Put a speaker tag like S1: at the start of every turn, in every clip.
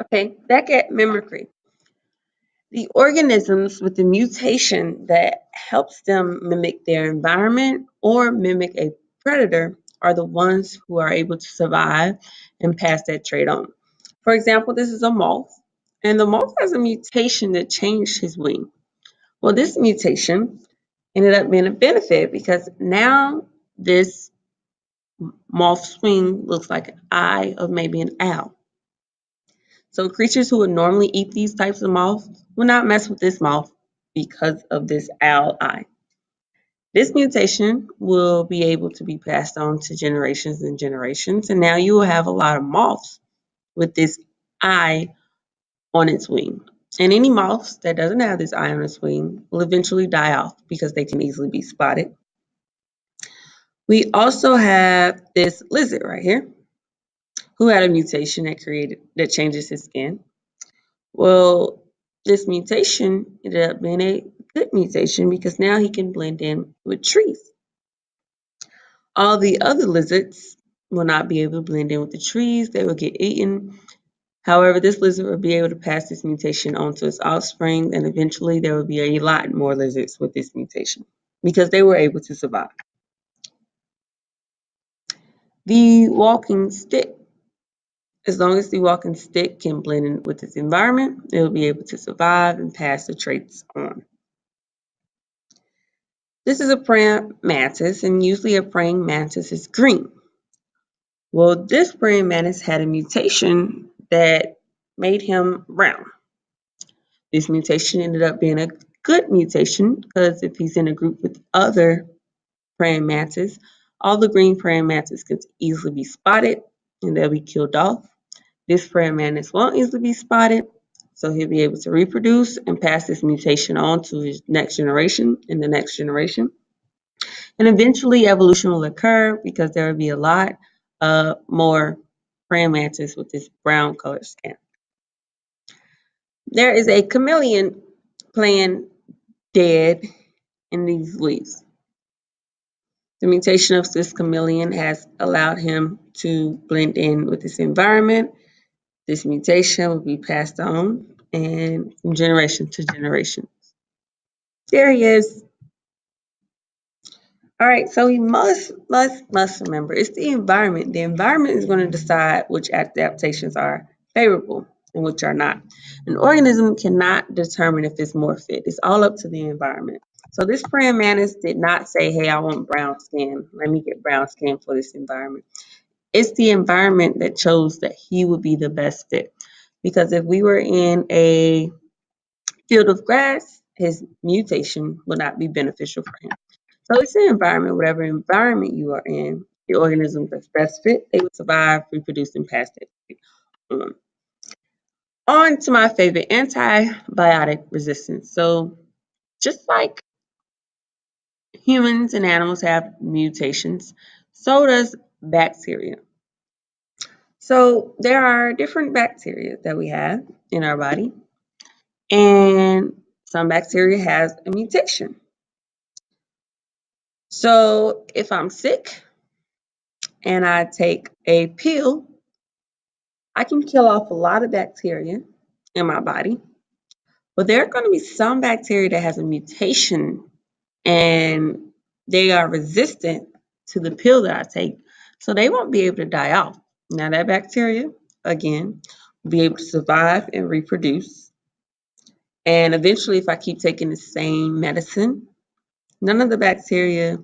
S1: Okay, back at mimicry. The organisms with the mutation that helps them mimic their environment or mimic a predator are the ones who are able to survive and pass that trait on. For example, this is a moth, and the moth has a mutation that changed his wing. Well, this mutation ended up being a benefit because now this moth's wing looks like an eye of maybe an owl. So creatures who would normally eat these types of moths will not mess with this moth because of this owl eye. This mutation will be able to be passed on to generations and generations, and now you will have a lot of moths with this eye on its wing. And any moths that doesn't have this eye on its wing will eventually die off because they can easily be spotted. We also have this lizard right here who had a mutation that changes his skin. Well, this mutation ended up being a good mutation because now he can blend in with trees. All the other lizards will not be able to blend in with the trees, they will get eaten. However, this lizard will be able to pass this mutation on to its offspring, and eventually there will be a lot more lizards with this mutation because they were able to survive. The walking stick. As long as the walking stick can blend in with its environment, it will be able to survive and pass the traits on. This is a praying mantis, and usually a praying mantis is green. Well, this praying mantis had a mutation that made him brown. This mutation ended up being a good mutation because if he's in a group with other praying mantis, all the green praying mantis can easily be spotted and they'll be killed off. This praying mantis won't easily be spotted, so he'll be able to reproduce and pass this mutation on to his next generation and the next generation. And eventually evolution will occur because there will be a lot more praying mantis with this brown colored skin. There is a chameleon playing dead in these leaves. The mutation of this chameleon has allowed him to blend in with his environment. This mutation will be passed on and from generation to generation. There he is. All right, so we must remember it's the environment. The environment is going to decide which adaptations are favorable and which are not. An organism cannot determine if it's more fit. It's all up to the environment. So this praying mantis did not say, hey, I want brown skin. Let me get brown skin for this environment. It's the environment that chose that he would be the best fit. Because if we were in a field of grass, his mutation would not be beneficial for him. So it's the environment, whatever environment you are in, the organism that's best fit, they would survive, reproduce, and pass that on. On to my favorite, antibiotic resistance. So just like humans and animals have mutations, so does bacteria. So there are different bacteria that we have in our body, and some bacteria has a mutation. So if I'm sick and I take a pill, I can kill off a lot of bacteria in my body, but there are going to be some bacteria that has a mutation and they are resistant to the pill that I take, so they won't be able to die off. Now that bacteria, again, will be able to survive and reproduce. And eventually, if I keep taking the same medicine, none of the bacteria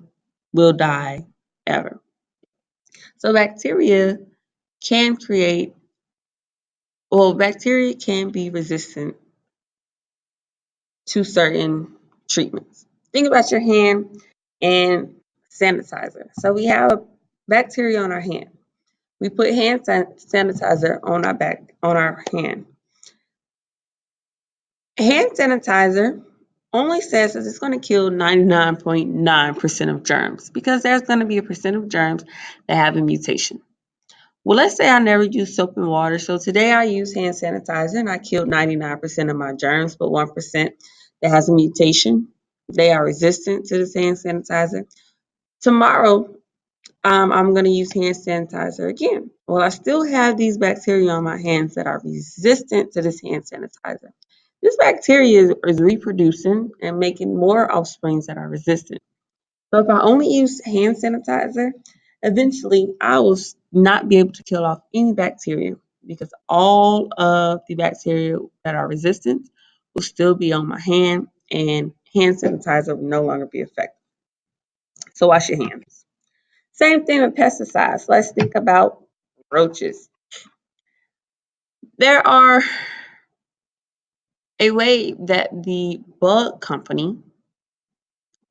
S1: will die ever. So can create, bacteria can be resistant to certain treatments. Think about your hand and sanitizer. So we have bacteria on our hand. We put hand sanitizer on our hand. Hand sanitizer only says that it's going to kill 99.9% of germs because there's going to be a percent of germs that have a mutation. Well, let's say I never use soap and water. So today I use hand sanitizer and I killed 99% of my germs, but 1% that has a mutation, they are resistant to this hand sanitizer. Tomorrow, I'm going to use hand sanitizer again. Well, I still have these bacteria on my hands that are resistant to this hand sanitizer. This bacteria is reproducing and making more offsprings that are resistant. So if I only use hand sanitizer, eventually I will not be able to kill off any bacteria because all of the bacteria that are resistant will still be on my hand and hand sanitizer will no longer be effective. So wash your hands. Same thing with pesticides. Let's think about roaches. There are a way that the bug company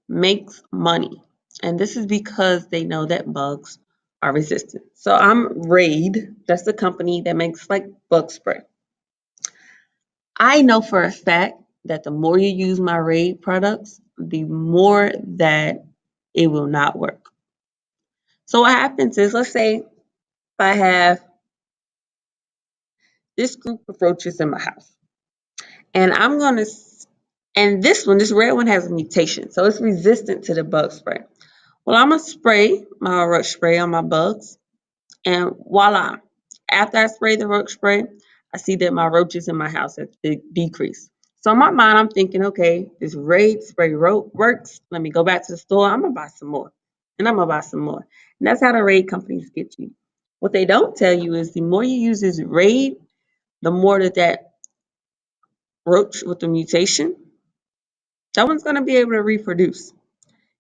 S1: makes money. And this is because they know that bugs are resistant. So I'm Raid, that's the company that makes like bug spray. I know for a fact that the more you use my Raid products, the more that it will not work. So what happens is, let's say if I have this group of roaches in my house, and I'm gonna, and this red one has a mutation, so it's resistant to the bug spray. Well, I'm gonna spray my roach spray on my bugs, and voila! After I spray the roach spray, I see that my roaches in my house have decreased. So in my mind, I'm thinking, okay, this Raid spray works. Let me go back to the store. I'm gonna buy some more, and I'm gonna buy some more. And that's how the Raid companies get you. What they don't tell you is the more you use this Raid, the more that roach with the mutation, that one's gonna be able to reproduce.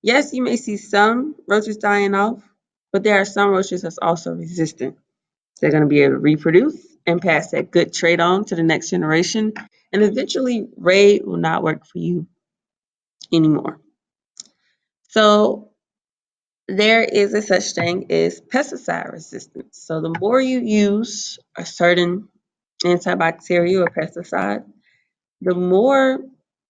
S1: Yes, you may see some roaches dying off, but there are some roaches that's also resistant. They're going to be able to reproduce and pass that good trait on to the next generation. And eventually, Raid will not work for you anymore. So there is a such thing as pesticide resistance. So the more you use a certain antibacterial or pesticide, the more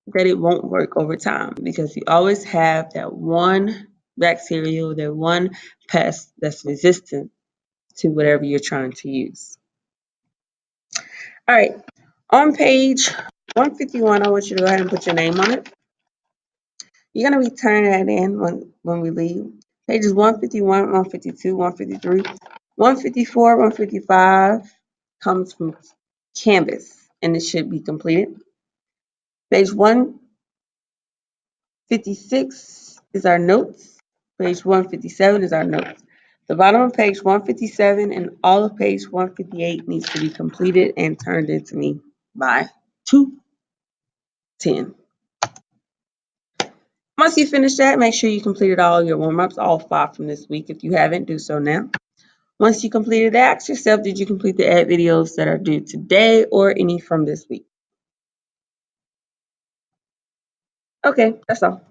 S1: that it won't work over time because you always have that one bacteria, that one pest that's resistant to whatever you're trying to use. All right, on page 151, I want you to go ahead and put your name on it. You're going to be turning that in when we leave. Pages 151, 152, 153, 154, 155 comes from Canvas, and it should be completed. Page 156 is our notes. Page 157 is our notes. The bottom of page 157 and all of page 158 needs to be completed and turned into me by 2:10. Once you finish that, make sure you completed all your warm-ups, all 5 from this week. If you haven't, do so now. Once you completed that, ask yourself, did you complete the ed videos that are due today or any from this week? Okay, that's all.